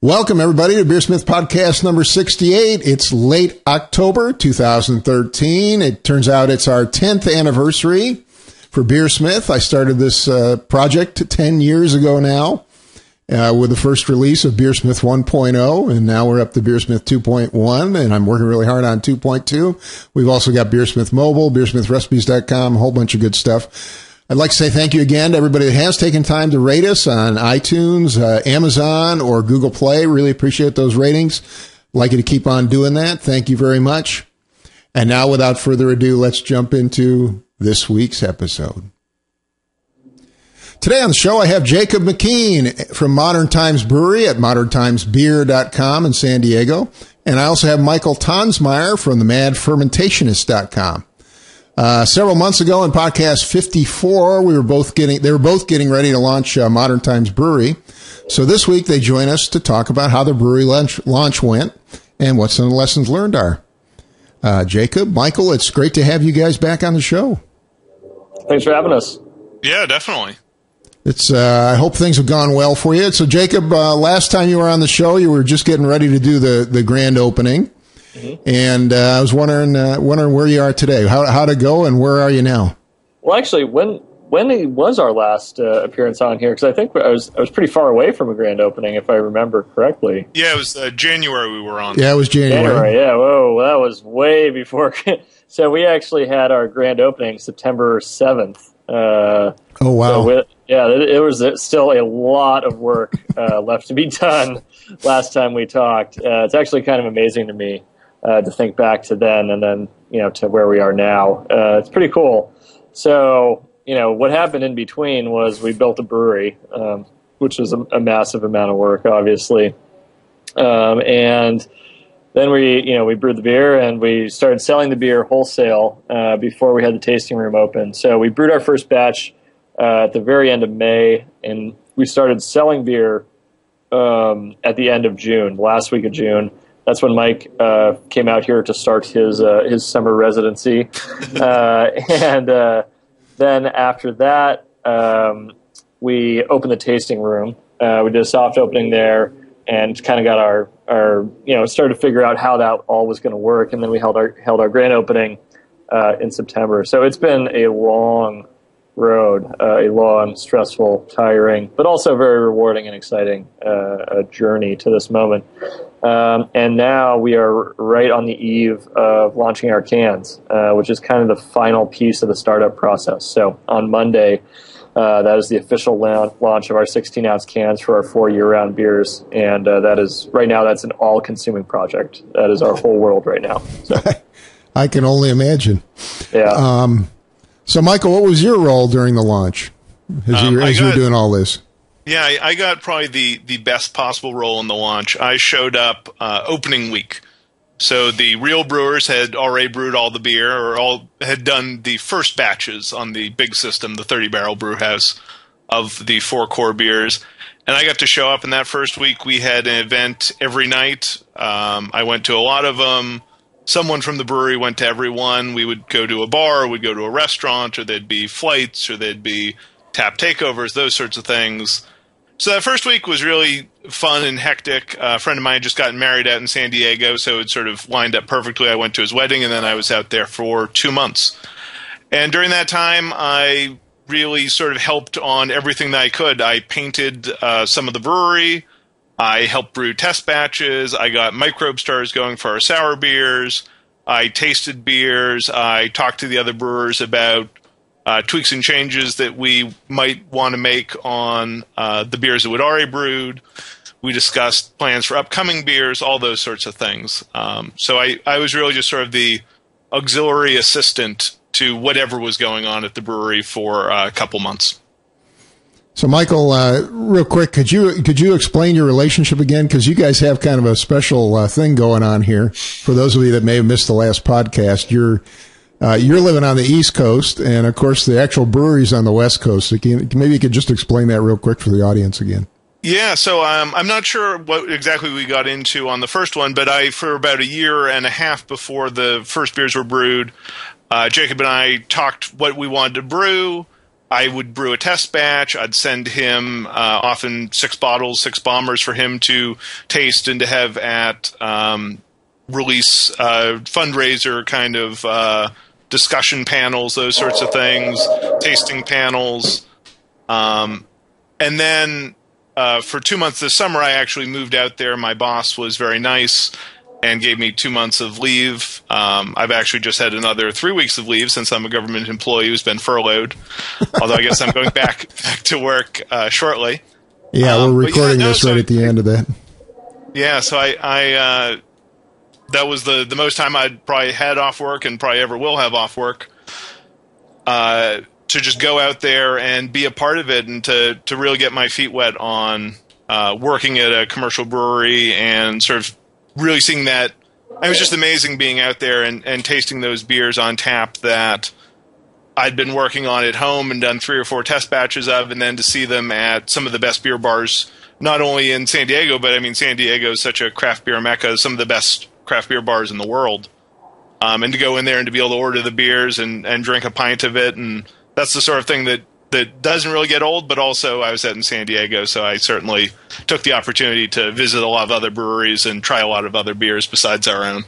Welcome, everybody, to BeerSmith Podcast number 68. It's late October 2013. It turns out it's our 10th anniversary for BeerSmith. I started this project 10 years ago now with the first release of BeerSmith 1.0, and now we're up to BeerSmith 2.1, and I'm working really hard on 2.2. We've also got BeerSmith Mobile, BeerSmithRecipes.com, a whole bunch of good stuff. I'd like to say thank you again to everybody that has taken time to rate us on iTunes, Amazon, or Google Play. Really appreciate those ratings. Like you to keep on doing that. Thank you very much. And now, without further ado, let's jump into this week's episode. Today on the show, I have Jacob McKean from Modern Times Brewery at moderntimesbeer.com in San Diego. And I also have Michael Tonsmiere from themadfermentationist.com. Several months ago in podcast 54, they were both getting ready to launch Modern Times Brewery. So this week they join us to talk about how the brewery launch went and what some of the lessons learned are. Jacob, Michael, it's great to have you guys back on the show. Thanks for having us. Yeah, definitely. It's, I hope things have gone well for you. So Jacob, last time you were on the show, you were just getting ready to do the grand opening. Mm-hmm. And I was wondering where you are today. How'd it go, and where are you now? Well, actually, when was our last appearance on here? Because I think I was pretty far away from a grand opening, if I remember correctly. Yeah, it was January we were on. Yeah, it was January. Yeah, whoa, that was way before. So we actually had our grand opening September 7th. Oh, wow. So it was still a lot of work left to be done last time we talked. It's actually kind of amazing to me. To think back to then and then, to where we are now. It's pretty cool. So, what happened in between was we built a brewery, which was a massive amount of work, obviously. And then we brewed the beer and we started selling the beer wholesale before we had the tasting room open. So we brewed our first batch at the very end of May, and we started selling beer at the end of June, last week of June. That's when Mike came out here to start his summer residency, and then after that, we opened the tasting room. We did a soft opening there, and kind of got our started to figure out how that all was going to work, and then we held our grand opening in September. So it's been a long road, a long, stressful, tiring, but also very rewarding and exciting journey to this moment. And now we are right on the eve of launching our cans, which is kind of the final piece of the startup process. So on Monday, that is the official launch of our 16-ounce cans for our 4 year-round beers. And that is, right now, that's an all-consuming project. That is our whole world right now. So. I can only imagine. Yeah. So, Michael, what was your role during the launch as you were doing all this? Yeah, I got probably the best possible role in the launch. I showed up opening week. So the real brewers had already brewed all the beer or had done the first batches on the big system, the 30-barrel brew house of the 4 core beers. And I got to show up in that first week. We had an event every night. I went to a lot of them. Someone from the brewery went to every one. We would go to a bar, we'd go to a restaurant, or there'd be flights, or there'd be tap takeovers, those sorts of things. So that first week was really fun and hectic. A friend of mine had just gotten married out in San Diego, so it sort of lined up perfectly. I went to his wedding, and then I was out there for 2 months. And during that time, I really sort of helped on everything that I could. I painted some of the brewery. I helped brew test batches. I got microbe stars going for our sour beers. I tasted beers. I talked to the other brewers about tweaks and changes that we might want to make on the beers that we'd already brewed. We discussed plans for upcoming beers, all those sorts of things. So I was really just sort of the auxiliary assistant to whatever was going on at the brewery for a couple months. So, Michael, real quick, could you explain your relationship again? Because you guys have kind of a special thing going on here. For those of you that may have missed the last podcast, you're living on the East Coast, and of course, the actual brewery's on the West Coast. So maybe you could just explain that real quick for the audience again. Yeah, so I'm not sure what exactly we got into on the first one, but for about a year and a half before the first beers were brewed, Jacob and I talked what we wanted to brew. I would brew a test batch. I'd send him often 6 bottles, 6 bombers for him to taste and to have at release fundraiser kind of discussion panels, those sorts of things, tasting panels. And then for 2 months this summer, I actually moved out there. My boss was very nice and gave me 2 months of leave. I've actually just had another 3 weeks of leave since I'm a government employee who's been furloughed. Although I guess I'm going back to work shortly. Yeah, we're recording this right at the end of that. Yeah, so I that was the most time I'd probably had off work and probably ever will have off work. To just go out there and be a part of it and to really get my feet wet on working at a commercial brewery and sort of really seeing that. It was just amazing being out there and tasting those beers on tap that I'd been working on at home and done 3 or 4 test batches of, and then to see them at some of the best beer bars, not only in San Diego, but I mean, San Diego is such a craft beer mecca, some of the best craft beer bars in the world. And to go in there and to be able to order the beers and drink a pint of it, and that's the sort of thing that doesn't really get old, but also I was out in San Diego, so I certainly took the opportunity to visit a lot of other breweries and try a lot of other beers besides our own.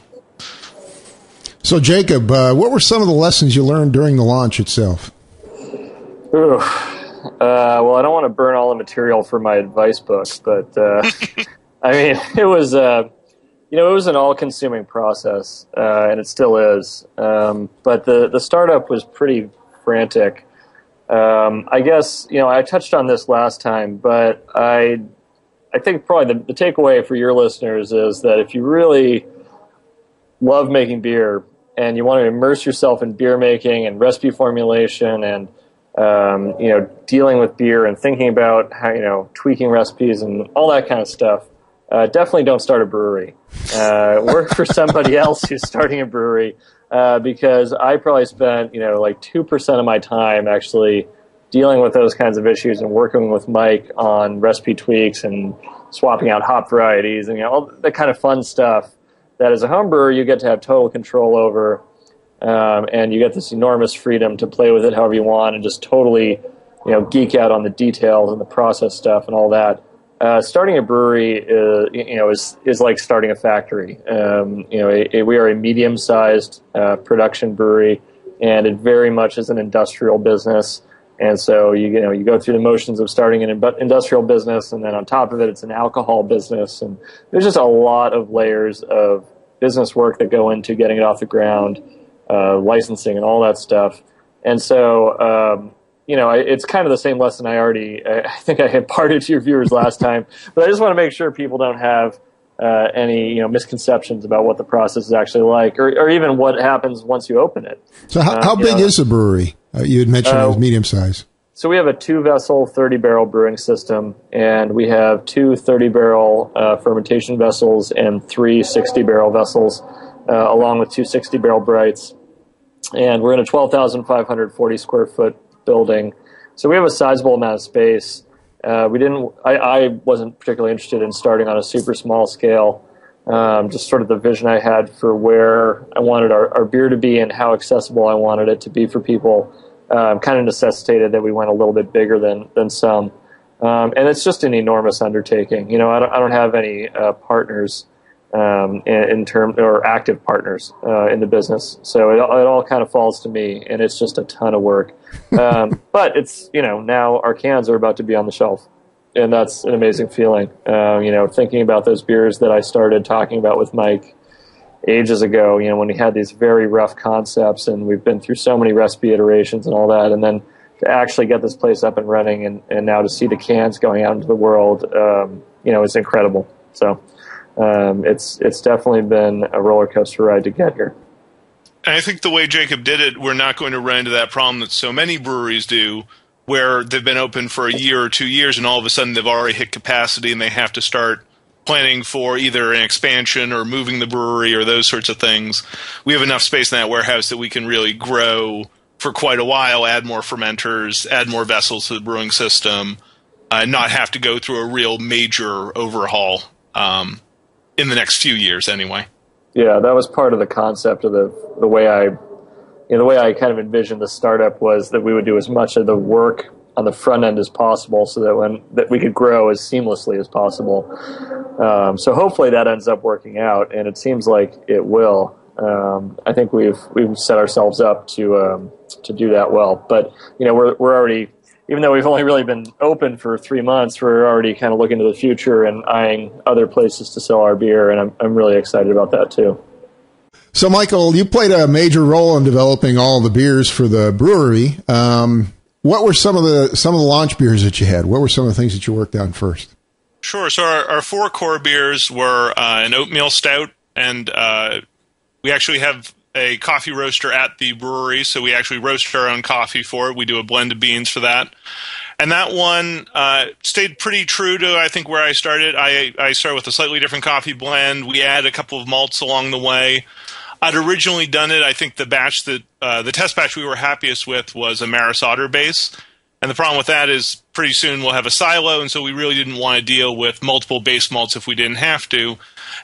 So, Jacob, what were some of the lessons you learned during the launch itself? Well, I don't want to burn all the material for my advice book, but I mean, it was it was an all-consuming process, and it still is. But the startup was pretty frantic. I guess, I touched on this last time, but I think probably the takeaway for your listeners is that if you really love making beer and you want to immerse yourself in beer making and recipe formulation and, dealing with beer and thinking about how, tweaking recipes and all that kind of stuff, definitely don't start a brewery. Work for somebody else who's starting a brewery. Because I probably spent, like 2% of my time actually dealing with those kinds of issues and working with Mike on recipe tweaks and swapping out hop varieties and all that kind of fun stuff that as a home brewer you get to have total control over, and you get this enormous freedom to play with it however you want and just totally, geek out on the details and the process stuff and all that. Starting a brewery is like starting a factory. We are a medium-sized production brewery, and it very much is an industrial business. And so you go through the motions of starting an industrial business, and then on top of it, it's an alcohol business. And there's just a lot of layers of business work that go into getting it off the ground, licensing and all that stuff. And so it's kind of the same lesson I think I imparted to your viewers last time, but I just want to make sure people don't have any misconceptions about what the process is actually like, or even what happens once you open it. So how big is the brewery? You had mentioned it was medium size. So we have a 2-vessel 30-barrel brewing system, and we have 2 30-barrel fermentation vessels and 3 60-barrel vessels, along with 2 60-barrel brights. And we're in a 12,540 square foot building, so we have a sizable amount of space. I wasn't particularly interested in starting on a super small scale. Just sort of the vision I had for where I wanted our beer to be and how accessible I wanted it to be for people kind of necessitated that we went a little bit bigger than some. And it's just an enormous undertaking. I don't have any partners in term or active partners in the business, so it all kind of falls to me, and it's just a ton of work. But it's now our cans are about to be on the shelf, and that's an amazing feeling. Thinking about those beers that I started talking about with Mike ages ago, when we had these very rough concepts, and we've been through so many recipe iterations and all that, and then to actually get this place up and running, and now to see the cans going out into the world, it's incredible. So. It's definitely been a roller coaster ride to get here. And I think the way Jacob did it, we're not going to run into that problem that so many breweries do, where they've been open for a year or 2 years, and all of a sudden they've already hit capacity, and they have to start planning for either an expansion or moving the brewery or those sorts of things. We have enough space in that warehouse that we can really grow for quite a while, add more fermenters, add more vessels to the brewing system, and not have to go through a real major overhaul. In the next few years, anyway. Yeah, that was part of the concept of the way I the way I kind of envisioned the startup was that we would do as much of the work on the front end as possible, so that we could grow as seamlessly as possible. So hopefully that ends up working out, and it seems like it will. I think we've set ourselves up to do that well. But we're already, even though we've only really been open for 3 months, we're already kind of looking to the future and eyeing other places to sell our beer, and I'm really excited about that too. So, Michael, you played a major role in developing all the beers for the brewery. What were some of the launch beers that you had? What were some of the things that you worked on first? Sure. So our 4 core beers were an oatmeal stout, and we actually have a coffee roaster at the brewery, so we actually roast our own coffee for it. We do a blend of beans for that. And that one stayed pretty true to, I think, where I started. I started with a slightly different coffee blend. We added a couple of malts along the way. I'd originally done it. I think the batch that the test batch we were happiest with was a Maris Otter base. And the problem with that is pretty soon we'll have a silo, and so we really didn't want to deal with multiple base malts if we didn't have to.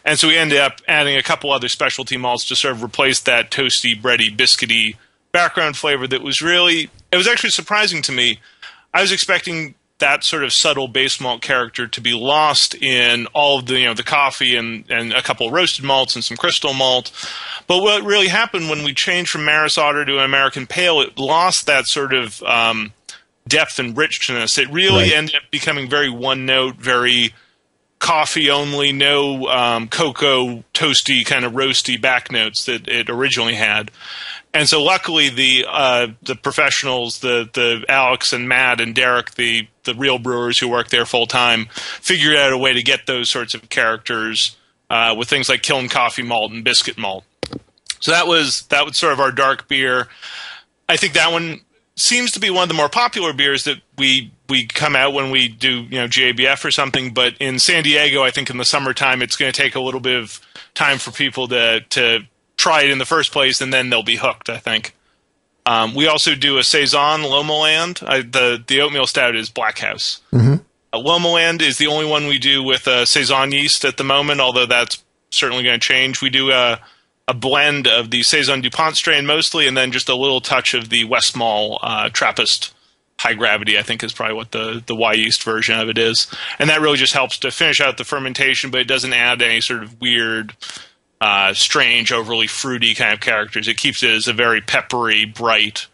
And so we ended up adding a couple other specialty malts to sort of replace that toasty, bready, biscuity background flavor that was really, it was actually surprising to me. I was expecting that sort of subtle base malt character to be lost in all of the, the coffee and a couple of roasted malts and some crystal malt. But what really happened when we changed from Maris Otter to an American Pale, it lost that sort of depth and richness. It really ended up becoming very one note, very coffee only, no cocoa, toasty, kind of roasty back notes that it originally had. And so luckily the professionals, the Alex and Matt and Derek, the real brewers who work there full time, figured out a way to get those sorts of characters with things like kiln coffee malt and biscuit malt. So that was sort of our dark beer. I think that one seems to be one of the more popular beers that we come out when we do GABF or something. But in San Diego, I think in the summertime, it's going to take a little bit of time for people to try it in the first place, and then they'll be hooked, I think. We also do a Saison Lomaland. The oatmeal stout is Black House. Mm-hmm. Lomaland is the only one we do with Saison yeast at the moment, although that's certainly going to change. We do a blend of the Saison DuPont strain mostly, and then just a little touch of the Westmalle Trappist High Gravity, I think is probably what the Y yeast version of it is. And that really just helps to finish out the fermentation, but it doesn't add any sort of weird, strange, overly fruity kind of characters. It keeps it as a very peppery, bright,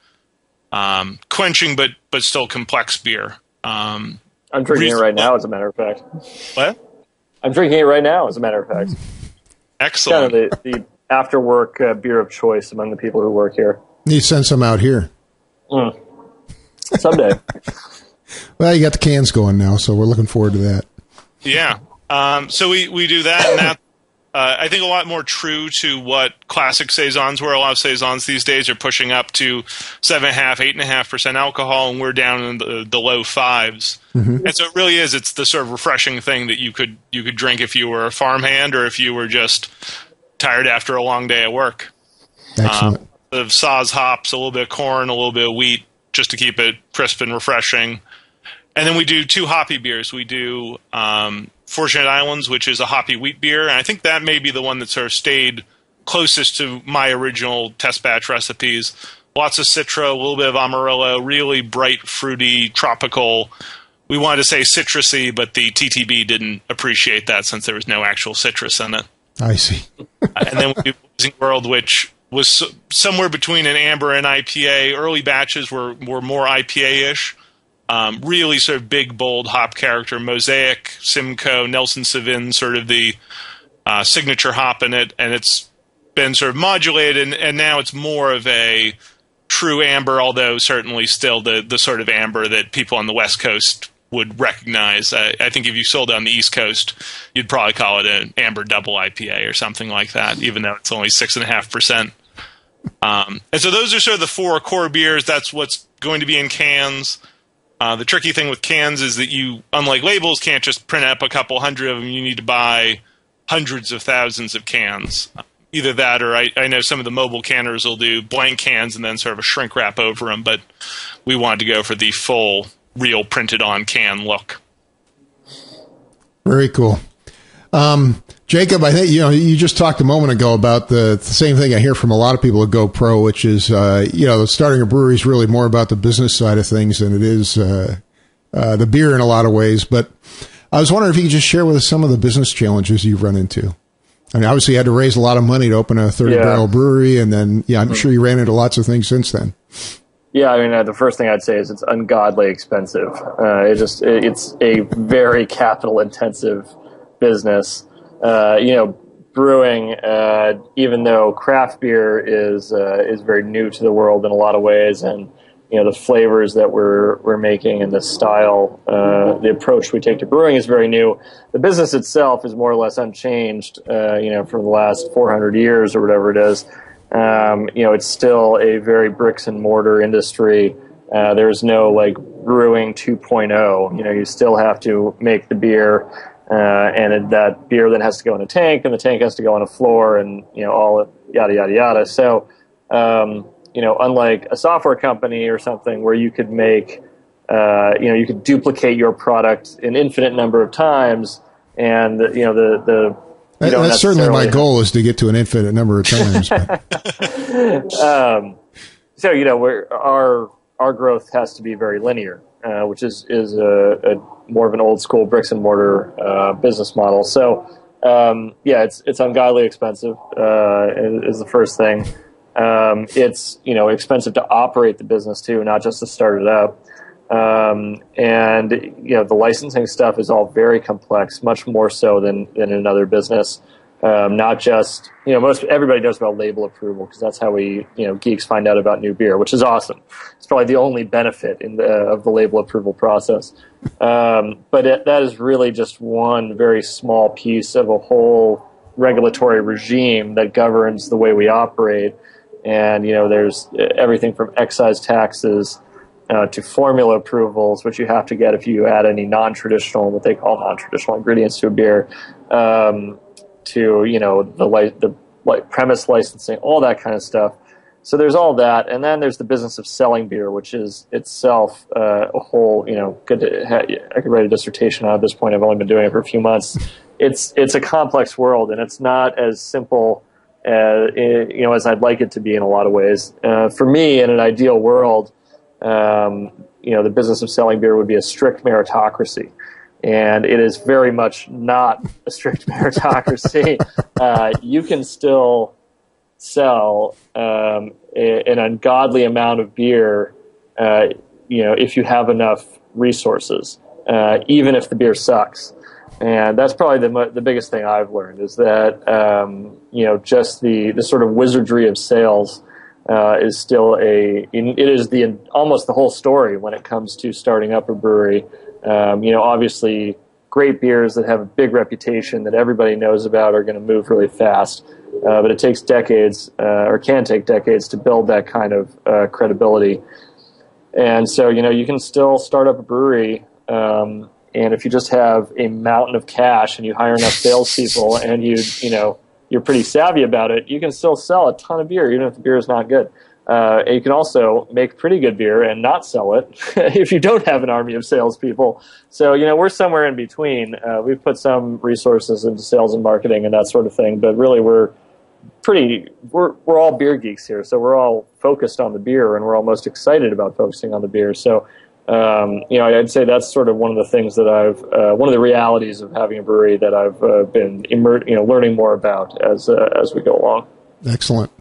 quenching, but still complex beer. I'm drinking it right now, as a matter of fact. What? I'm drinking it right now, as a matter of fact. Excellent. Kind of the after-work beer of choice among the people who work here. You send some out here. Someday. Well, you got the cans going now, so we're looking forward to that. Yeah. So we do that, and that I think a lot more true to what classic Saisons were. A lot of Saisons these days are pushing up to 7.5%, 8.5% alcohol, and we're down in the low 5s. Mm-hmm. And so it really is. It's the sort of refreshing thing that you could drink if you were a farmhand or if you were just tired after a long day at work. Excellent. The Saaz hops, a little bit of corn, a little bit of wheat, just to keep it crisp and refreshing. And then we do 2 hoppy beers. We do Fortunate Islands, which is a hoppy wheat beer. And I think that may be the one that sort of stayed closest to my original test batch recipes. Lots of Citra, a little bit of Amarillo, really bright, fruity, tropical. We wanted to say citrusy, but the TTB didn't appreciate that since there was no actual citrus in it. I see. And then we do Blazing World, which was somewhere between an amber and IPA. Early batches were more IPA-ish. Really sort of big, bold hop character. Mosaic, Simcoe, Nelson Sauvin, sort of the signature hop in it. And it's been sort of modulated, and now it's more of a true amber, although certainly still the sort of amber that people on the West Coast would recognize. I think if you sold it on the East Coast, you'd probably call it an amber double IPA or something like that, even though it's only 6.5%. And so those are sort of the 4 core beers. That's what's going to be in cans. The tricky thing with cans is that you, unlike labels, can't just print up a couple hundred of them. You need to buy hundreds of thousands of cans. Either that or I know some of the mobile canners will do blank cans and then sort of a shrink wrap over them, but we wanted to go for the full, real printed on can look. Very cool. Jacob, I think, you just talked a moment ago about the same thing I hear from a lot of people at GoPro, which is, starting a brewery is really more about the business side of things than it is the beer in a lot of ways. But I was wondering if you could just share with us some of the business challenges you've run into. I mean, obviously you had to raise a lot of money to open a 30-barrel brewery, and then, I'm sure you ran into lots of things since then. Yeah, I mean, the first thing I'd say is it's ungodly expensive. It's a very capital-intensive business. Brewing, even though craft beer is very new to the world in a lot of ways, and the flavors that we're making and the style, the approach we take to brewing is very new. The business itself is more or less unchanged, from the last 400 years or whatever it is. It's still a very bricks and mortar industry. There's no brewing 2.0. You still have to make the beer. And that beer then has to go in a tank, and the tank has to go on a floor, and all yada yada yada. So, unlike a software company or something where you could make, you could duplicate your product an infinite number of times, and that's certainly my goal, is to get to an infinite number of times. So our growth has to be very linear, which is a more of an old school bricks and mortar business model. So it's ungodly expensive is the first thing. It's expensive to operate the business too, not just to start it up. And the licensing stuff is all very complex, much more so than in another business. Not just, everybody knows about label approval, because that's how we, geeks find out about new beer, which is awesome. It's probably the only benefit of the label approval process. But that is really just one very small piece of a whole regulatory regime that governs the way we operate. And, there's everything from excise taxes to formula approvals, which you have to get if you add any non-traditional, what they call non-traditional ingredients to a beer, to the premise licensing, all that kind of stuff. So there's all that, and then there's the business of selling beer, which is itself a whole. I could write a dissertation on at this point. I've only been doing it for a few months. It's a complex world, and it's not as simple as I'd like it to be in a lot of ways. For me, in an ideal world, the business of selling beer would be a strict meritocracy. And it is very much not a strict meritocracy. You can still sell an ungodly amount of beer, if you have enough resources, even if the beer sucks. And that's probably the biggest thing I've learned, is that just the sort of wizardry of sales is still almost the whole story when it comes to starting up a brewery. Obviously, great beers that have a big reputation that everybody knows about are going to move really fast. But it takes decades, or can take decades, to build that kind of credibility. And so, you can still start up a brewery, and if you just have a mountain of cash and you hire enough salespeople and you're pretty savvy about it, you can still sell a ton of beer, even if the beer is not good. And you can also make pretty good beer and not sell it if you don't have an army of salespeople. So, we're somewhere in between. We've put some resources into sales and marketing and that sort of thing, but really we're all beer geeks here. So we're all focused on the beer, and we're all most excited about focusing on the beer. So, I'd say that's sort of one of the things that one of the realities of having a brewery that I've been learning more about as we go along. Excellent.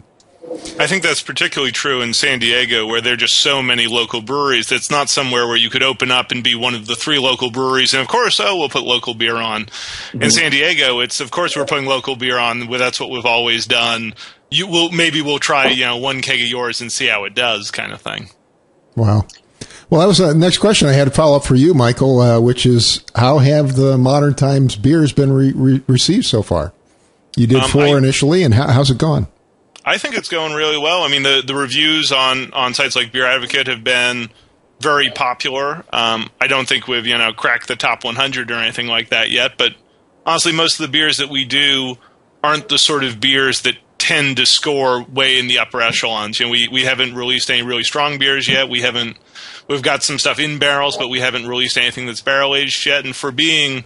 I think that's particularly true in San Diego, where there are just so many local breweries. It's not somewhere where you could open up and be one of the 3 local breweries, and of course, we'll put local beer on. Mm-hmm. In San Diego, it's, of course, we're putting local beer on. That's what we've always done. Maybe we'll try, 1 keg of yours and see how it does, kind of thing. Wow. Well, that was the next question I had to follow up for you, Michael, which is, how have the Modern Times beers been received so far? You did 4 initially, and how's it gone? I think it's going really well. I mean, the reviews on sites like Beer Advocate have been very popular. I don't think we've, cracked the top 100 or anything like that yet, but honestly, most of the beers that we do aren't the sort of beers that tend to score way in the upper echelons. We haven't released any really strong beers yet. We've got some stuff in barrels, but we haven't released anything that's barrel aged yet. And for being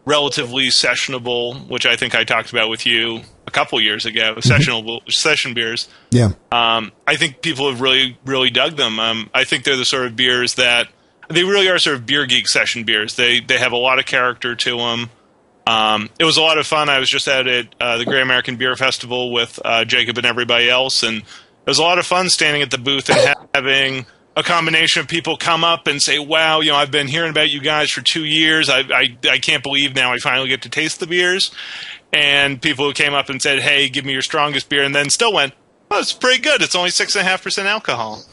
relatively sessionable, which I think I talked about with you a couple years ago, session beers. Yeah. I think people have really dug them. I think they're the sort of beers that they really are sort of beer geek session beers. They have a lot of character to them. It was a lot of fun. I was just at the Great American Beer Festival with Jacob and everybody else, and it was a lot of fun standing at the booth and having a combination of people come up and say, wow, I've been hearing about you guys for 2 years. I can't believe now I finally get to taste the beers. And people who came up and said, hey, give me your strongest beer, and then still went, oh, it's pretty good. It's only 6.5% alcohol.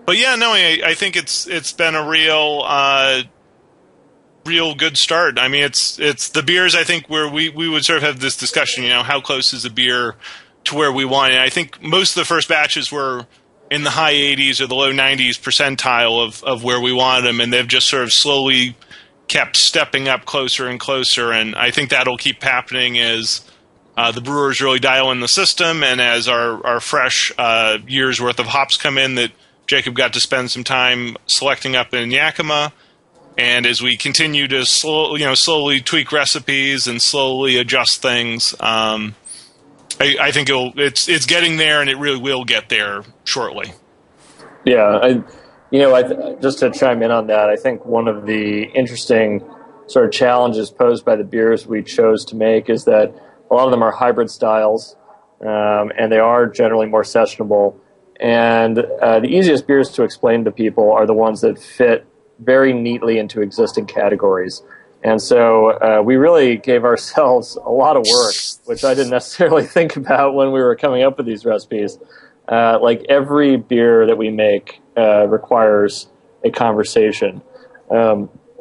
But yeah, no, I think it's been a real good start. I mean, it's the beers, I think, where we would sort of have this discussion, how close is a beer to where we want it. I think most of the first batches were in the high 80s or the low 90s percentile of where we wanted them, and they've just sort of slowly kept stepping up closer and closer, and I think that'll keep happening as the brewers really dial in the system, and as our fresh year's worth of hops come in that Jacob got to spend some time selecting up in Yakima, and as we continue to slowly tweak recipes and slowly adjust things, I think it's getting there, and it really will get there shortly. Yeah, just to chime in on that, I think one of the interesting sort of challenges posed by the beers we chose to make is that a lot of them are hybrid styles, and they are generally more sessionable. And the easiest beers to explain to people are the ones that fit very neatly into existing categories. And so we really gave ourselves a lot of work, which I didn't necessarily think about when we were coming up with these recipes. Like every beer that we make requires a conversation,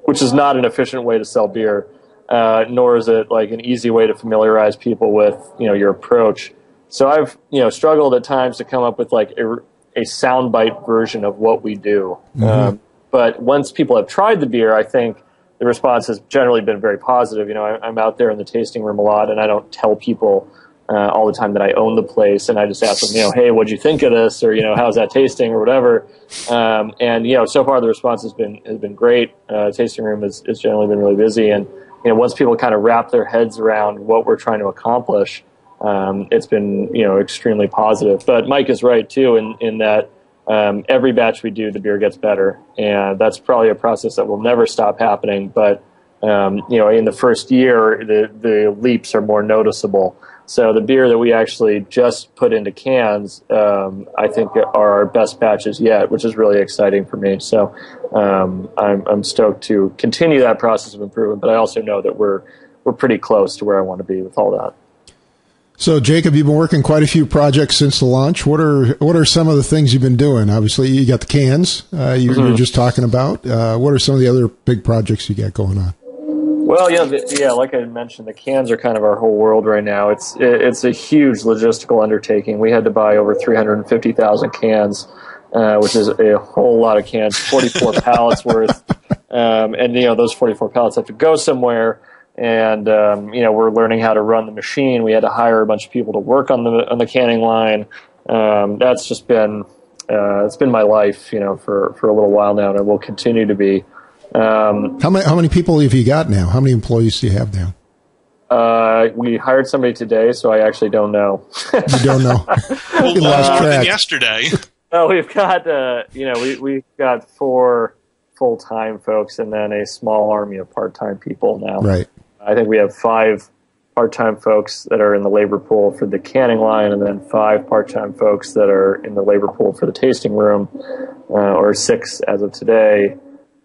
which is not an efficient way to sell beer, nor is it like an easy way to familiarize people with, your approach. So I've, struggled at times to come up with like a soundbite version of what we do. Mm-hmm. But once people have tried the beer, I think the response has generally been very positive. I'm out there in the tasting room a lot, and I don't tell people all the time that I own the place, and I just ask them, hey, what'd you think of this, or how's that tasting, or whatever. And so far the response has been great. Tasting room has generally been really busy, and once people kind of wrap their heads around what we're trying to accomplish, it's been extremely positive. But Mike is right too in that every batch we do, the beer gets better, and that's probably a process that will never stop happening. But in the first year, the leaps are more noticeable. So the beer that we actually just put into cans, I think are our best batches yet, which is really exciting for me. So I'm stoked to continue that process of improvement, but I also know that we're pretty close to where I want to be with all that. So, Jacob, you've been working quite a few projects since the launch. What are some of the things you've been doing? Obviously, you got the cans you were just talking about. What are some of the other big projects you got going on? Well, like I mentioned, the cans are kind of our whole world right now. It's a huge logistical undertaking. We had to buy over 350,000 cans, which is a whole lot of cans, 44 pallets worth. And those 44 pallets have to go somewhere. And we're learning how to run the machine. We had to hire a bunch of people to work on the canning line. That's just been it's been my life, for a little while now, and it will continue to be. How many people have you got now? How many employees do you have now? We hired somebody today, so I actually don't know. You don't know? You lost track. Yesterday. Well, we've got we've got 4 full-time folks and then a small army of part-time people now. Right. I think we have 5 part-time folks that are in the labor pool for the canning line, and then 5 part-time folks that are in the labor pool for the tasting room, or 6 as of today.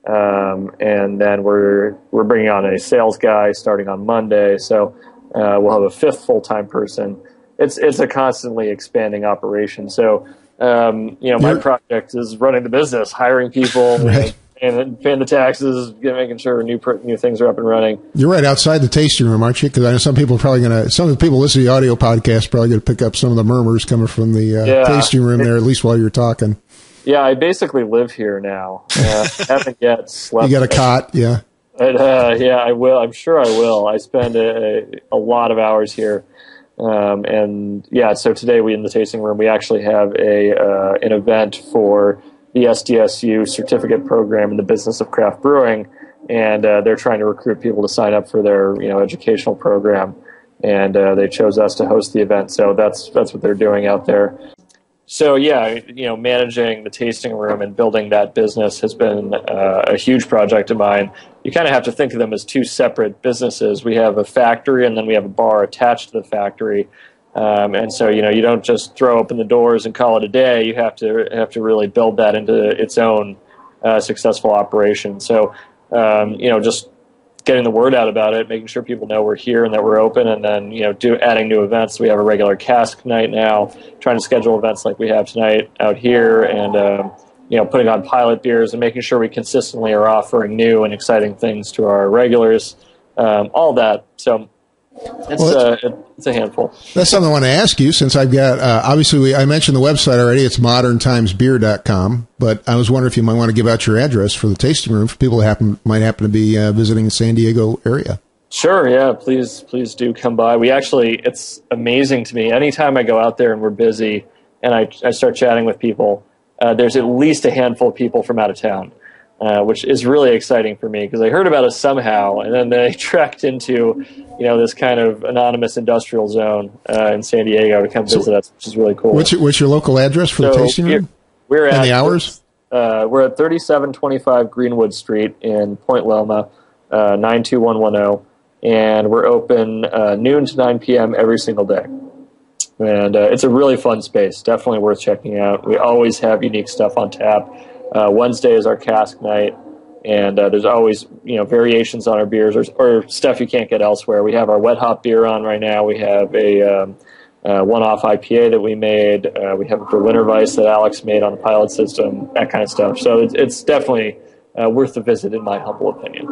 And then we're bringing on a sales guy starting on Monday, so we'll have a 5th full-time person. It's a constantly expanding operation. So my project is running the business, hiring people. Right. And paying the taxes, making sure new things are up and running. You're right outside the tasting room, aren't you? Because I know some of the people listening to the audio podcast probably going to pick up some of the murmurs coming from the tasting room there, at least while you're talking. Yeah, I basically live here now. Haven't yet slept. You got a cot, yeah. Yeah, I will. I'm sure I will. I spend a lot of hours here. So today in the tasting room, we actually have an event for the SDSU certificate program in the business of craft brewing. and they're trying to recruit people to sign up for their educational program, and they chose us to host the event. So that's what they're doing out there. So yeah, managing the tasting room and building that business has been a huge project of mine. You kind of have to think of them as two separate businesses. We have a factory, and then we have a bar attached to the factory. And so you don't just throw open the doors and call it a day. You have to really build that into its own successful operation. So just getting the word out about it, making sure people know we're here and that we're open, and then adding new events. We have a regular cask night now, trying to schedule events like we have tonight out here, and putting on pilot beers and making sure we consistently are offering new and exciting things to our regulars. All that. So it's a handful. That's something I want to ask you, since I've got, obviously I mentioned the website already. It's moderntimesbeer.com, but I was wondering if you might want to give out your address for the tasting room for people who might happen to be visiting the San Diego area. Sure, yeah, please do come by. It's amazing to me. Anytime I go out there and we're busy and I start chatting with people, there's at least a handful of people from out of town. Which is really exciting for me, because they heard about us somehow, and then they trekked into, this kind of anonymous industrial zone in San Diego to come visit us, which is really cool. What's your local address for the tasting room? We're and the hours? We're at 3725 Greenwood Street in Point Loma, 92110, and we're open noon to 9 p.m. every single day. And it's a really fun space, definitely worth checking out. We always have unique stuff on tap. Wednesday is our cask night, and there's always variations on our beers or stuff you can't get elsewhere. We have our wet hop beer on right now. We have a one-off IPA that we made. We have a Berliner Weiss that Alex made on the pilot system, that kind of stuff. So it's definitely worth a visit, in my humble opinion.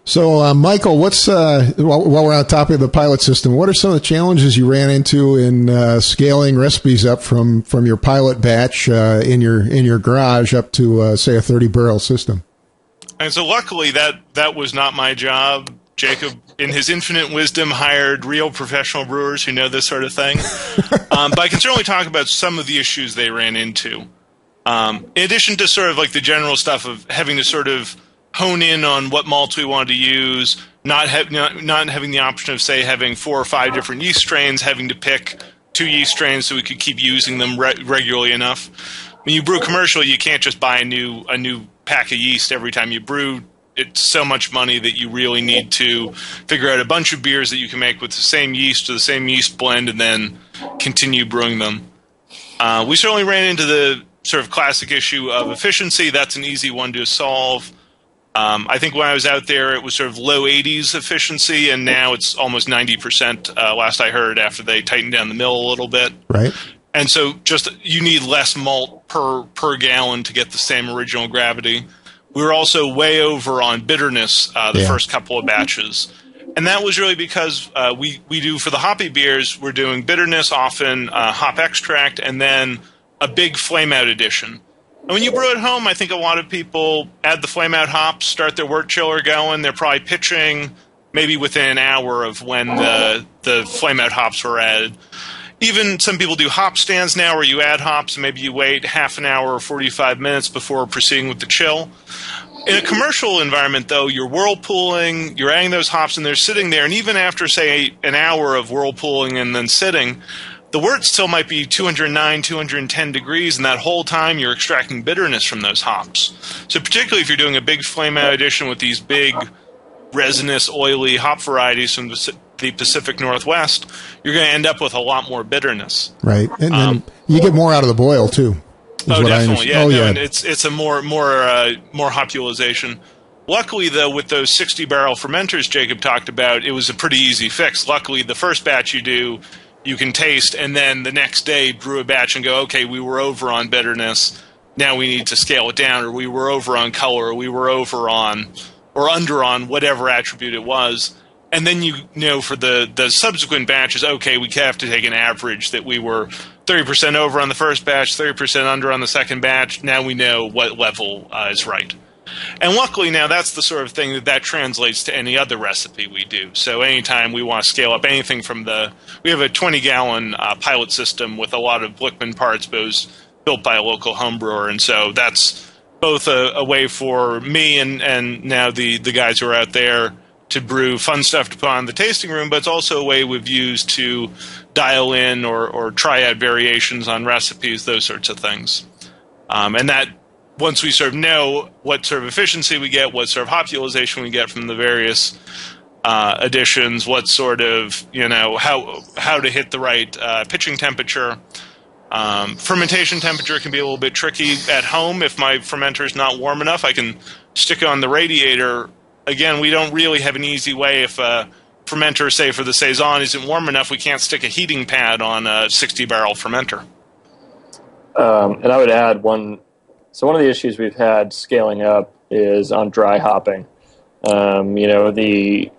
So, Michael, what's while we're on top of the pilot system, what are some of the challenges you ran into in scaling recipes up from your pilot batch in your garage up to say a 30-barrel system? And so, luckily, that was not my job. Jacob, in his infinite wisdom, hired real professional brewers who know this sort of thing. But I can certainly talk about some of the issues they ran into. In addition to sort of like the general stuff of having to sort of hone in on what malts we wanted to use, not having the option of, say, having 4 or 5 different yeast strains, having to pick 2 yeast strains so we could keep using them regularly enough. When you brew commercial, you can't just buy a new pack of yeast every time you brew. It's so much money that you really need to figure out a bunch of beers that you can make with the same yeast or the same yeast blend and then continue brewing them. We certainly ran into the sort of classic issue of efficiency. That's an easy one to solve. I think when I was out there, it was sort of low 80s efficiency, and now it's almost 90%, last I heard, after they tightened down the mill a little bit. Right. And so just you need less malt per gallon to get the same original gravity. We were also way over on bitterness the first couple of batches. And that was really because we do, for the hoppy beers, we're doing bitterness, often hop extract, and then a big flame-out addition. And when you brew at home, I think a lot of people add the flame-out hops, start their wort chiller going. They're probably pitching maybe within an hour of when the flame-out hops were added. Even some people do hop stands now where you add hops and maybe you wait half an hour or 45 minutes before proceeding with the chill. In a commercial environment, though, you're whirlpooling, you're adding those hops, and they're sitting there. And even after, say, an hour of whirlpooling and then sitting, the wort still might be 209, 210 degrees, and that whole time you're extracting bitterness from those hops. So particularly if you're doing a big flame-out addition with these big resinous, oily hop varieties from the Pacific Northwest, you're going to end up with a lot more bitterness. Right. And then you get more out of the boil, too. Definitely. And it's a more hopulization. Luckily, though, with those 60-barrel fermenters Jacob talked about, it was a pretty easy fix. Luckily, the first batch you do, you can taste, and then the next day brew a batch and go, okay, we were over on bitterness, now we need to scale it down, or we were over on color, or we were over on, or under on whatever attribute it was. And then you know for the subsequent batches, okay, we have to take an average that we were 30% over on the first batch, 30% under on the second batch. Now we know what level is right. And luckily now that's the sort of thing that translates to any other recipe we do. So anytime we want to scale up anything from we have a 20-gallon pilot system with a lot of Blickman parts, but it was built by a local home brewer. And so both a way for me and now the guys who are out there to brew fun stuff to put on the tasting room, but it's also a way we've used to dial in or try out variations on recipes, those sorts of things. And that once we sort of know what sort of efficiency we get, what sort of hop utilization we get from the various additions, what sort of, how to hit the right pitching temperature. Fermentation temperature can be a little bit tricky at home. If my fermenter is not warm enough, I can stick it on the radiator. Again, we don't really have an easy way. If a fermenter, say for the Saison, isn't warm enough, we can't stick a heating pad on a 60-barrel fermenter. And I would add one of the issues we've had scaling up is on dry hopping. The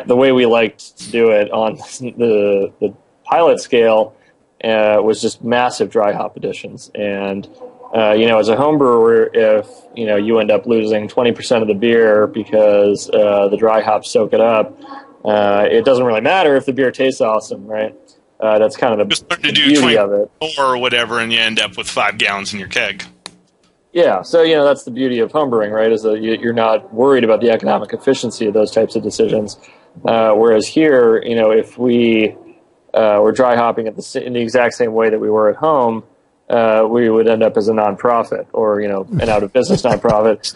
way we liked to do it on the pilot scale was just massive dry hop additions. And as a home brewer, if you end up losing 20% of the beer because the dry hops soak it up, it doesn't really matter if the beer tastes awesome, right? That's kind of the beauty of it. Or whatever, and you end up with 5 gallons in your keg. Yeah, so that's the beauty of homebrewing, right? Is that you're not worried about the economic efficiency of those types of decisions. Whereas here, if we were dry hopping in the exact same way that we were at home, we would end up as a nonprofit or an out of business nonprofit.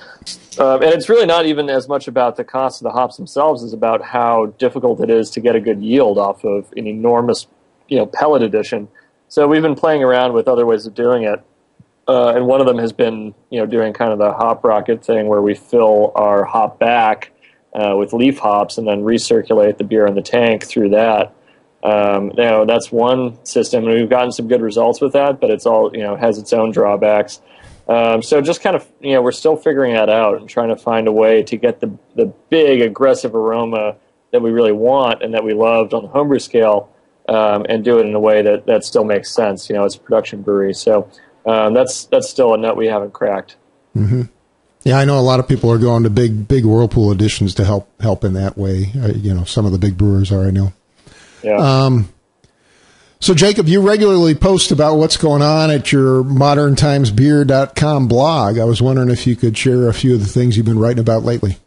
And it's really not even as much about the cost of the hops themselves as about how difficult it is to get a good yield off of an enormous pellet addition. So we've been playing around with other ways of doing it. And one of them has been, doing kind of the hop rocket thing where we fill our hop back with leaf hops and then recirculate the beer in the tank through that. That's one system, and we've gotten some good results with that, but it's all, has its own drawbacks. So just kind of, we're still figuring that out and trying to find a way to get the big aggressive aroma that we really want and that we loved on the homebrew scale, and do it in a way that still makes sense. It's a production brewery. So, that's still a nut we haven't cracked. Mm-hmm. Yeah, I know a lot of people are going to big whirlpool additions to help in that way. Some of the big brewers are, I know. Yeah. So, Jacob, you regularly post about what's going on at your moderntimesbeer.com blog. I was wondering if you could share a few of the things you've been writing about lately.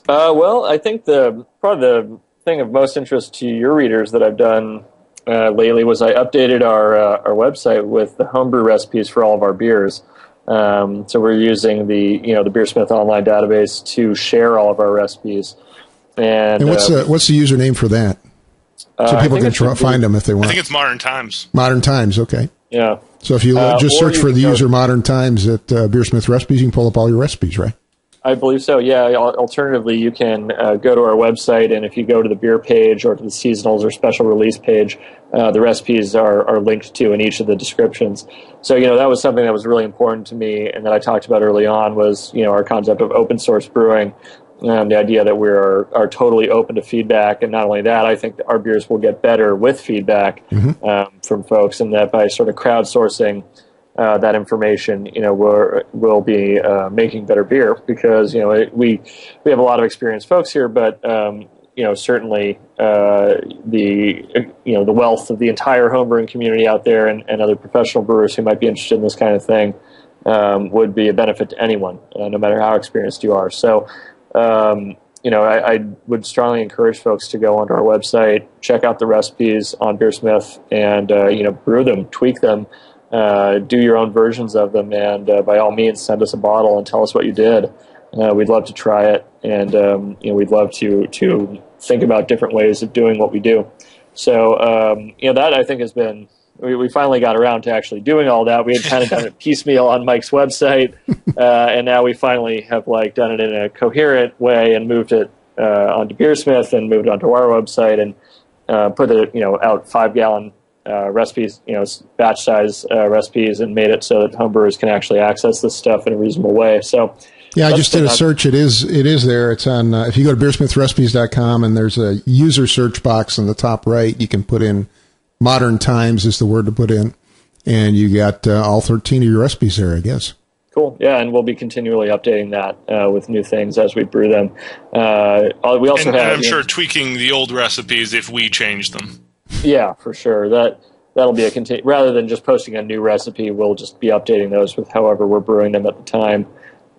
Well, I think probably the thing of most interest to your readers that I've done lately was I updated our website with the homebrew recipes for all of our beers. So we're using the BeerSmith online database to share all of our recipes. And what's the username for that? So people can find them if they want. I think it's Modern Times. Modern Times, okay. Yeah. So if you just search for the user Modern Times at BeerSmith Recipes, you can pull up all your recipes, right? I believe so, yeah. Alternatively, you can go to our website, and if you go to the beer page or to the seasonals or special release page, the recipes are linked to in each of the descriptions. So, that was something that was really important to me and that I talked about early on was, our concept of open source brewing. The idea that we are totally open to feedback, and not only that, I think that our beers will get better with feedback from folks, and that by sort of crowdsourcing that information, we'll be making better beer because we have a lot of experienced folks here, but certainly the wealth of the entire homebrewing community out there and other professional brewers who might be interested in this kind of thing would be a benefit to anyone, no matter how experienced you are. So. I would strongly encourage folks to go onto our website, check out the recipes on BeerSmith, and brew them, tweak them, do your own versions of them, and by all means, send us a bottle and tell us what you did. We'd love to try it, and we'd love to think about different ways of doing what we do. So that I think has been. We finally got around to actually doing all that. We had kind of done it piecemeal on Mike's website, and now we finally have done it in a coherent way and moved it onto BeerSmith and moved it onto our website and put it out 5-gallon recipes, batch size recipes, and made it so that homebrewers can actually access this stuff in a reasonable way. So. Yeah, I just did a search. It is there. It's on. If you go to beersmithrecipes.com and there's a user search box in the top right, you can put in. Modern Times is the word to put in, and you got all 13 of your recipes there, I guess. Cool. Yeah, and we'll be continually updating that with new things as we brew them. We also have. I'm sure tweaking the old recipes if we change them. Yeah, for sure. that'll be rather than just posting a new recipe, we'll just be updating those with however we're brewing them at the time.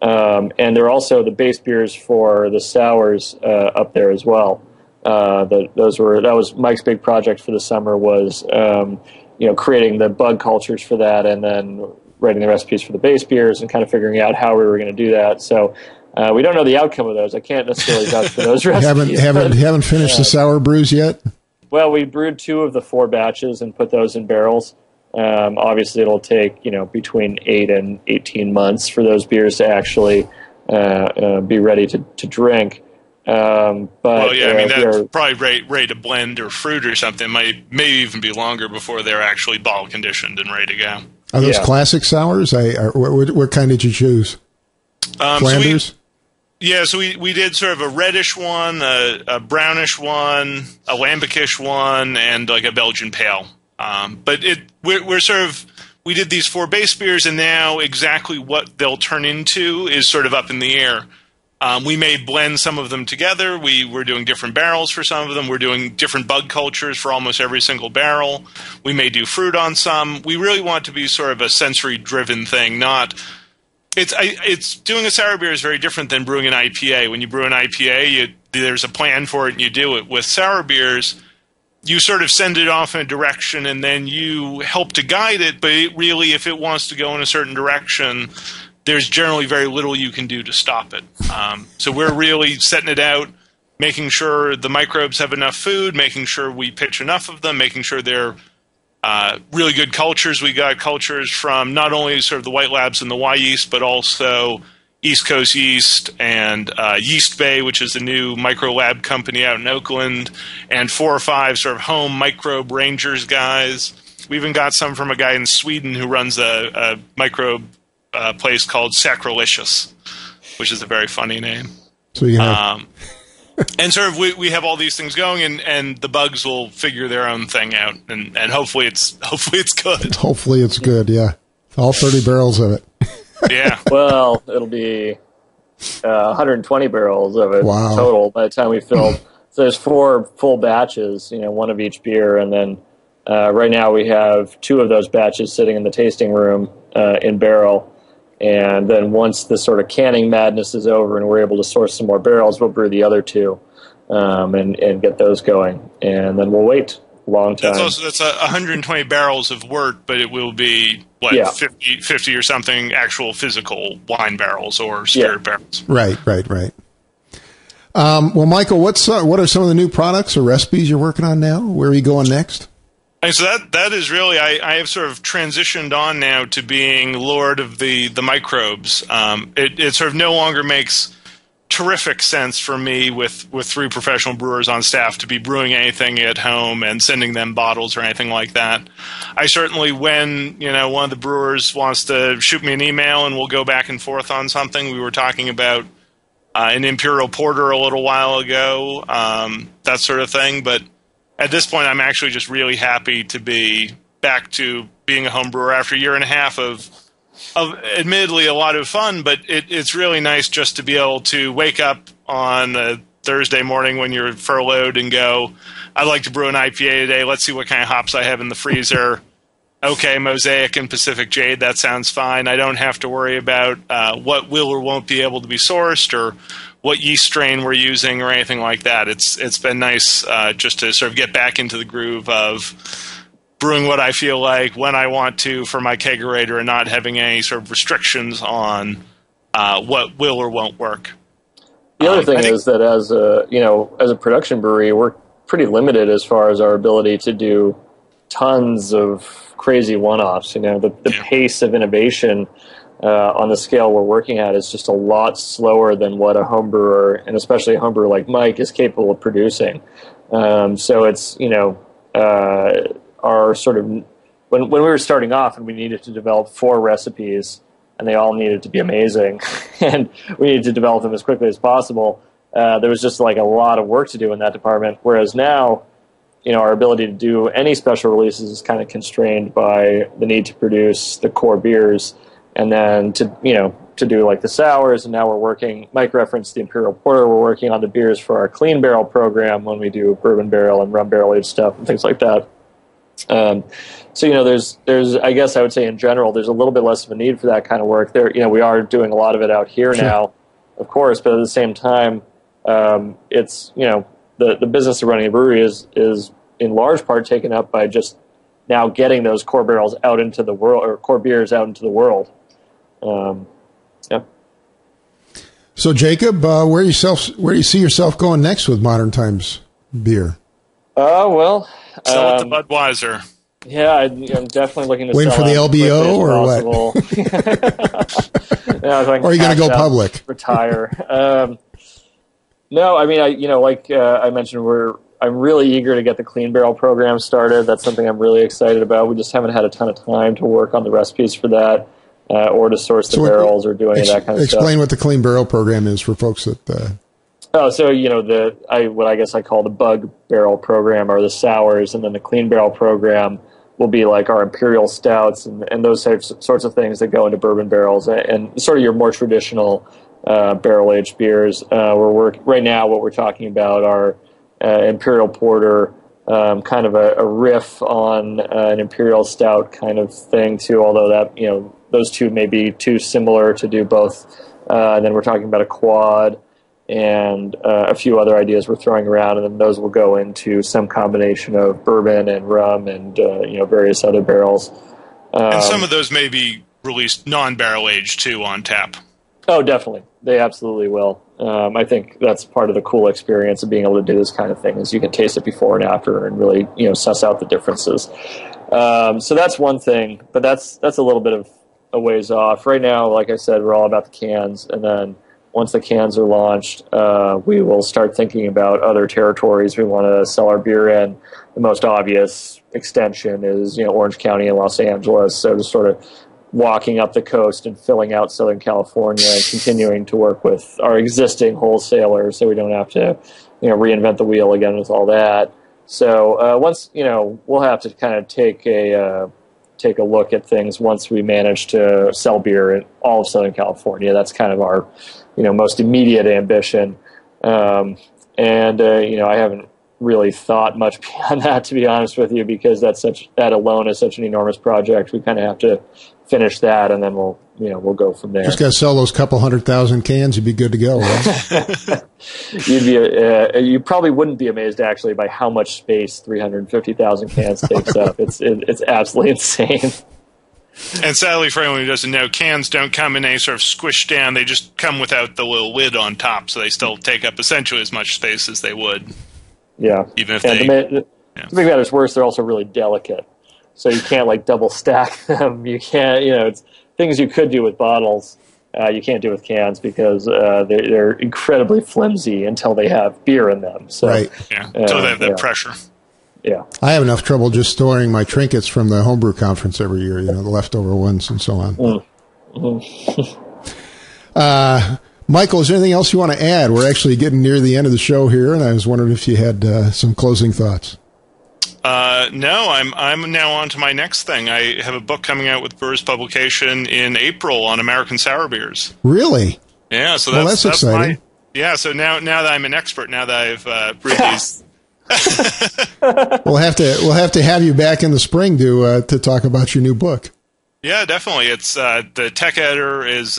And there are also the base beers for the sours up there as well. That was Mike's big project for the summer was creating the bug cultures for that, and then writing the recipes for the base beers and kind of figuring out how we were going to do that. So we don't know the outcome of those. I can't necessarily vouch for those recipes. haven't finished the sour brews yet? Well, we brewed 2 of the 4 batches and put those in barrels. Obviously, it'll take between 8 and 18 months for those beers to actually be ready to drink. That's probably ready to blend or fruit or something. May even be longer before they're actually bottle conditioned and ready to go. Are those classic sours? What kind did you choose? Flanders? So we did sort of a reddish one, a brownish one, a lambic-ish one, and like a Belgian pale. But we did these 4 base beers, and now exactly what they'll turn into is sort of up in the air. We may blend some of them together. We're doing different barrels for some of them. We're doing different bug cultures for almost every single barrel. We may do fruit on some. We really want to be sort of a sensory-driven thing, It's doing a sour beer is very different than brewing an IPA. When you brew an IPA, there's a plan for it and you do it. With sour beers, you sort of send it off in a direction and then you help to guide it, but if it wants to go in a certain direction, there's generally very little you can do to stop it. So we're really setting it out, making sure the microbes have enough food, making sure we pitch enough of them, making sure they're really good cultures. We got cultures from not only sort of the White Labs and the Y Yeast, but also East Coast Yeast and Yeast Bay, which is the new micro lab company out in Oakland, and 4 or 5 sort of home microbe rangers guys. We even got some from a guy in Sweden who runs a microbe place called Sacrilicious, which is a very funny name. So you have... and sort of we have all these things going, and the bugs will figure their own thing out, and hopefully it's good. Hopefully it's good, yeah. All 30 barrels of it. Yeah. Well, it'll be 120 barrels of it total by the time we fill. So there's 4 full batches, 1 of each beer, and then right now we have 2 of those batches sitting in the tasting room in barrel. And then once the sort of canning madness is over and we're able to source some more barrels, we'll brew the other 2 and get those going. And then we'll wait a long time. That's 120 barrels of wort, but it will be, 50 or something actual physical wine barrels or spirit barrels. Right. Well, Michael, what are some of the new products or recipes you're working on now? Where are you going next? And so that is really, I have sort of transitioned on now to being lord of the microbes. It sort of no longer makes terrific sense for me with 3 professional brewers on staff to be brewing anything at home and sending them bottles or anything like that. I certainly, when one of the brewers wants to shoot me an email and we'll go back and forth on something, we were talking about an Imperial Porter a little while ago, that sort of thing, but at this point, I'm actually just really happy to be back to being a home brewer after a year and a half of admittedly a lot of fun, but it's really nice just to be able to wake up on a Thursday morning when you're furloughed and go, I'd like to brew an IPA today. Let's see what kind of hops I have in the freezer. Okay, Mosaic and Pacific Jade, that sounds fine. I don't have to worry about what will or won't be able to be sourced or what yeast strain we're using or anything like that. It's been nice just to sort of get back into the groove of brewing what I feel like when I want to for my kegerator and not having any sort of restrictions on what will or won't work. The other thing is that as a production brewery, we're pretty limited as far as our ability to do tons of crazy one-offs. The pace of innovation on the scale we're working at is just a lot slower than what a home brewer, and especially a home brewer like Mike, is capable of producing. So it's, our sort of, when we were starting off and we needed to develop 4 recipes and they all needed to be amazing and we needed to develop them as quickly as possible, there was just like a lot of work to do in that department. Whereas now, our ability to do any special releases is kind of constrained by the need to produce the core beers. And then to do like the sours, and now we're working, Mike referenced the Imperial Porter, we're working on the beers for our clean barrel program when we do bourbon barrel and rum barrel aged stuff and things like that. So, there's, I guess I would say in general, there's a little bit less of a need for that kind of work. There, we are doing a lot of it out here now, of course, but at the same time, it's, the business of running a brewery is in large part taken up by just now getting those core barrels out into the world, or core beers out into the world. Yeah. So, Jacob, where do you see yourself going next with Modern Times beer? Well, sell it to Budweiser. Yeah, I'm definitely looking to waiting sell for the LBO or what? No, or are you going to go public? Retire. No, I mean, I mentioned, I'm really eager to get the Clean Barrel program started. That's something I'm really excited about. We just haven't had a ton of time to work on the recipes for that, or to source the barrels or do any of that kind of stuff. Explain what the Clean Barrel program is for folks that. So what I guess I call the Bug Barrel program are the sours, and then the Clean Barrel program will be like our imperial stouts and those sorts of things that go into bourbon barrels and sort of your more traditional barrel aged beers. Right now what we're talking about are imperial porter, kind of a riff on an imperial stout kind of thing too. Although that those two may be too similar to do both. And then we're talking about a quad. And a few other ideas we're throwing around, and then those will go into some combination of bourbon and rum and various other barrels. And some of those may be released non-barrel aged too on tap. Oh, definitely, they absolutely will. I think that's part of the cool experience of being able to do this kind of thing is you can taste it before and after and really suss out the differences. So that's one thing, but that's a little bit of a ways off. Right now, like I said, we're all about the cans, and then once the cans are launched, we will start thinking about other territories we want to sell our beer in. The most obvious extension is, Orange County and Los Angeles. So just sort of walking up the coast and filling out Southern California and continuing to work with our existing wholesalers so we don't have to, reinvent the wheel again with all that. So once, we'll have to kind of take a look at things once we manage to sell beer in all of Southern California. That's kind of our most immediate ambition. I haven't really thought much beyond that, to be honest with you, because that alone is such an enormous project. We kind of have to finish that, and then we'll go from there. Just got to sell those couple 100,000 cans. You'd be good to go, right? You probably wouldn't be amazed actually by how much space 350,000 cans takes up. It's absolutely insane. And sadly, for anyone who doesn't know, cans don't come in any sort of squished down. They just come without the little lid on top, so they still take up essentially as much space as they would. Yeah. Even if to make matters worse, they're also really delicate. So you can't double stack them. You can't, it's things you could do with bottles. You can't do with cans because they're incredibly flimsy until they have beer in them. So, right. Yeah. Until they have that pressure. Yeah. I have enough trouble just storing my trinkets from the homebrew conference every year, the leftover ones and so on. Mm-hmm. Michael, is there anything else you want to add? We're actually getting near the end of the show here, and I was wondering if you had some closing thoughts. No, I'm now on to my next thing. I have a book coming out with Brewers Publication in April on American sour beers. Really? Yeah, so that's exciting. So now that I'm an expert, now that I've brewed these. We'll have to have you back in the spring to talk about your new book. Yeah, definitely. It's the tech editor is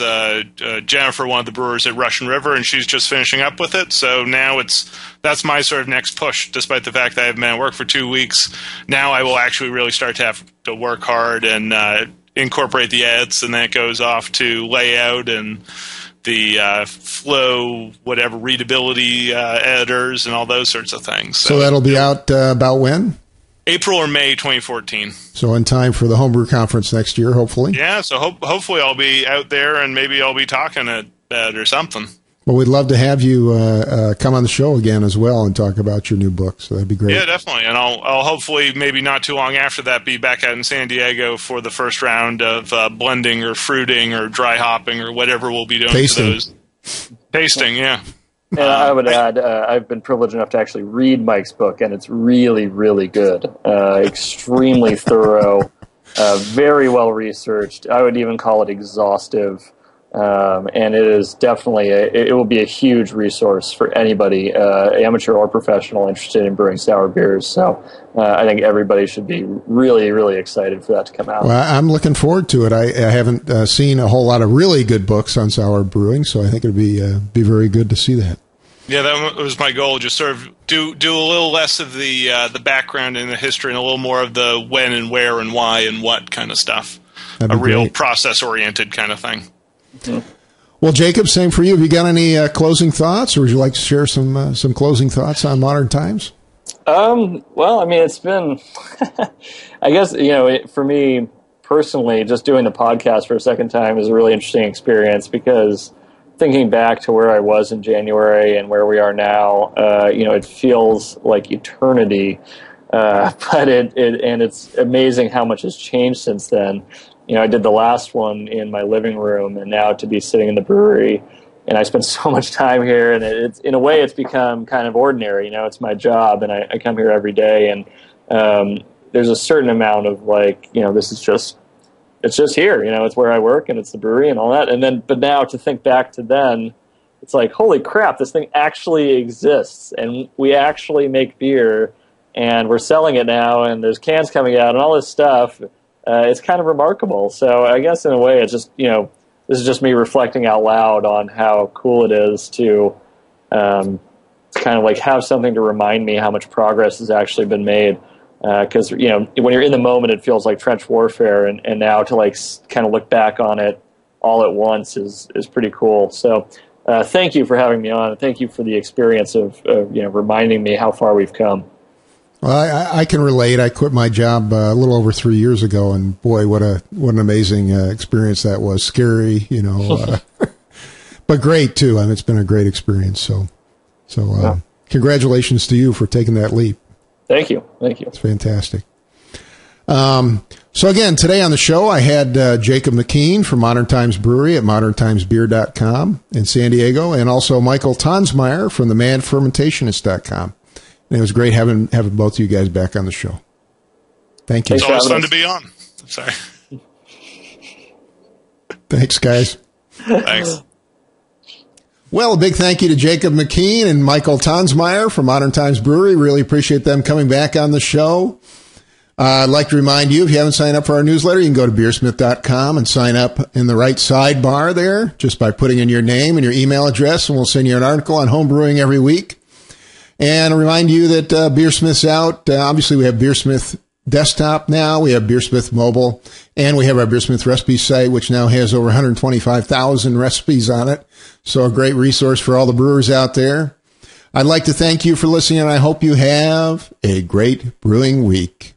Jennifer, one of the brewers at Russian River, and she's just finishing up with it. So now that's my sort of next push. Despite the fact that I've been at work for 2 weeks, now I will actually really start to have to work hard and incorporate the edits, and then it goes off to layout and the flow, whatever, readability editors and all those sorts of things. So that'll be out about when? April or May 2014. So in time for the Homebrew Conference next year, hopefully. Yeah, so hopefully I'll be out there and maybe I'll be talking at it or something. Well, we'd love to have you come on the show again as well and talk about your new book. So that'd be great. Yeah, definitely. And I'll hopefully, maybe not too long after that, be back out in San Diego for the first round of blending or fruiting or dry hopping or whatever we'll be doing Tasting. for those. Tasting, yeah. And I would add, I've been privileged enough to actually read Mike's book, and it's really, really good. Extremely thorough, very well researched. I would even call it exhaustive. And it is definitely it will be a huge resource for anybody, amateur or professional, interested in brewing sour beers. So I think everybody should be really, really excited for that to come out. Well, I'm looking forward to it. I haven't seen a whole lot of really good books on sour brewing, so I think it would be very good to see that. Yeah, that was my goal. Just sort of do a little less of the background and the history, and a little more of the when and where and why and what kind of stuff. A real process-oriented kind of thing. Mm-hmm. Well, Jacob, same for you. Have you got any closing thoughts, or would you like to share some closing thoughts on Modern Times? Well, I mean, it's been, I guess, for me personally, just doing the podcast for a second time is a really interesting experience, because thinking back to where I was in January and where we are now, it feels like eternity, but it's amazing how much has changed since then. I did the last one in my living room, and now to be sitting in the brewery, and I spend so much time here, and it's, in a way, it's become kind of ordinary. It's my job, and I come here every day, and there's a certain amount of this is just, it's just here, it's where I work, and it's the brewery and all that. But now to think back to then, it's like, holy crap, this thing actually exists, and we actually make beer, and we're selling it now, and there's cans coming out, and all this stuff. It's kind of remarkable. So I guess in a way, it's just, this is just me reflecting out loud on how cool it is to kind of like have something to remind me how much progress has actually been made. Because, when you're in the moment, it feels like trench warfare, and now to kind of look back on it all at once is pretty cool. So thank you for having me on, and thank you for the experience of reminding me how far we've come. Well, I can relate. I quit my job a little over 3 years ago, and boy, what an amazing experience that was. Scary, but great too. I mean, it's been a great experience. So congratulations to you for taking that leap. Thank you. It's fantastic. So again, today on the show, I had Jacob McKean from Modern Times Brewery at moderntimesbeer.com in San Diego, and also Michael Tonsmiere from themadfermentationist.com. And it was great having both of you guys back on the show. Thank you. It's always fun to be on. Sorry. Thanks, guys. Thanks. Well, a big thank you to Jacob McKean and Michael Tonsmiere from Modern Times Brewery. Really appreciate them coming back on the show. I'd like to remind you, if you haven't signed up for our newsletter, you can go to BeerSmith.com and sign up in the right sidebar there, just by putting in your name and your email address, and we'll send you an article on home brewing every week. And I remind you that BeerSmith's out. Obviously, we have BeerSmith desktop now. We have BeerSmith mobile. And we have our BeerSmith recipe site, which now has over 125,000 recipes on it. So a great resource for all the brewers out there. I'd like to thank you for listening, and I hope you have a great brewing week.